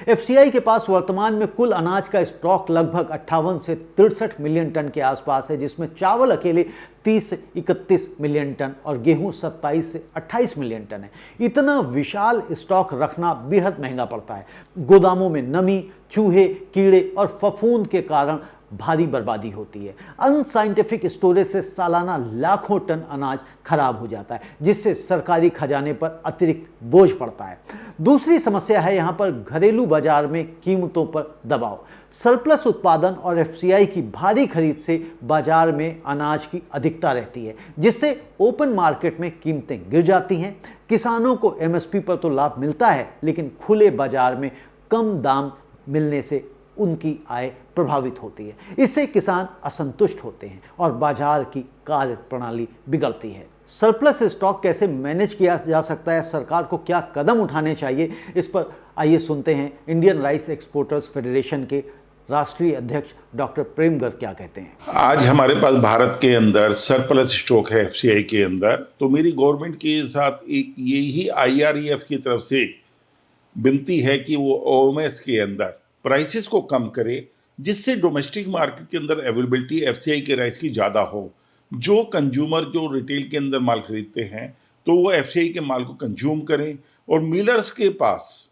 FCI के पास वर्तमान में कुल अनाज का स्टॉक लगभग 58 से 63 मिलियन टन के आसपास है, जिसमें चावल अकेले 30 से 31 मिलियन टन और गेहूं 27 से 28 मिलियन टन है। इतना विशाल स्टॉक रखना बेहद महंगा पड़ता है। गोदामों में नमी, चूहे, कीड़े और फफूंद के कारण भारी बर्बादी होती है। अनसाइंटिफिक स्टोरेज से सालाना लाखों टन अनाज खराब हो जाता है, जिससे सरकारी खजाने पर अतिरिक्त बोझ पड़ता है। दूसरी समस्या है यहाँ पर घरेलू बाजार में कीमतों पर दबाव। सरप्लस उत्पादन और एफसीआई की भारी खरीद से बाजार में अनाज की अधिकता रहती है, जिससे ओपन मार्केट में कीमतें गिर जाती हैं। किसानों को एमएसपी पर तो लाभ मिलता है, लेकिन खुले बाजार में कम दाम मिलने से उनकी आय प्रभावित होती है। इससे किसान असंतुष्ट होते हैं और बाजार की कार्य प्रणाली बिगड़ती है। सरप्लस स्टॉक कैसे मैनेज किया जा सकता है, सरकार को क्या कदम उठाने चाहिए, इस पर आइए सुनते हैं इंडियन राइस एक्सपोर्टर्स फेडरेशन के राष्ट्रीय अध्यक्ष डॉक्टर प्रेम गर्ग क्या कहते हैं। आज हमारे पास भारत के अंदर सरप्लस स्टॉक है एफसीआई के अंदर। तो मेरी गवर्नमेंट के साथ एक यही आईआरईएफ की तरफ से विनती है कि वो ओएमएस के अंदर प्राइसेस को कम करे, जिससे डोमेस्टिक मार्केट के अंदर अवेलेबिलिटी एफसीआई के राइस की ज़्यादा हो। जो कंज्यूमर जो रिटेल के अंदर माल खरीदते हैं तो वो एफसीआई के माल को कंज्यूम करें, और मिलर्स के पास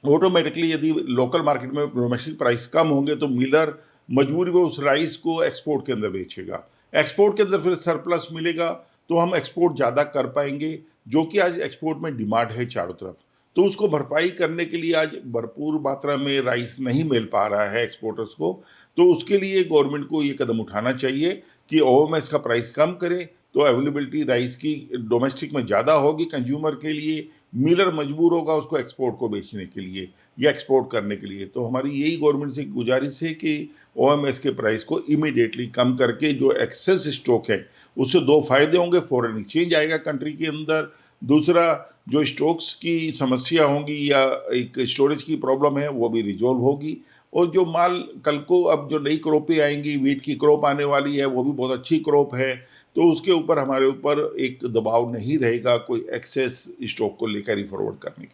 ऑटोमेटिकली यदि लोकल मार्केट में डोमेस्टिक प्राइस कम होंगे तो मिलर मजबूरी में उस राइस को एक्सपोर्ट के अंदर बेचेगा। एक्सपोर्ट के अंदर फिर सरप्लस मिलेगा तो हम एक्सपोर्ट ज़्यादा कर पाएंगे, जो कि आज एक्सपोर्ट में डिमांड है चारों तरफ। तो उसको भरपाई करने के लिए आज भरपूर मात्रा में राइस नहीं मिल पा रहा है एक्सपोर्टर्स को। तो उसके लिए गवर्नमेंट को ये कदम उठाना चाहिए कि ओएमएस का प्राइस कम करे, तो अवेलेबिलिटी राइस की डोमेस्टिक में ज़्यादा होगी कंज्यूमर के लिए। मिलर मजबूर होगा उसको एक्सपोर्ट को बेचने के लिए या एक्सपोर्ट करने के लिए। तो हमारी यही गवर्नमेंट से गुजारिश है कि ओएमएस के प्राइस को इमीडिएटली कम करके जो एक्सेस स्टॉक है उससे दो फायदे होंगे। फॉरेन एक्सचेंज आएगा कंट्री के अंदर, दूसरा जो स्टॉक्स की समस्या होंगी या एक स्टोरेज की प्रॉब्लम है वो भी रिजॉल्व होगी। और जो माल कल को अब जो नई क्रॉपें आएंगी, वीट की क्रॉप आने वाली है, वो भी बहुत अच्छी क्रॉप है, तो उसके ऊपर हमारे ऊपर एक दबाव नहीं रहेगा कोई एक्सेस स्टॉक को लेकर ही फॉरवर्ड करने के लिए।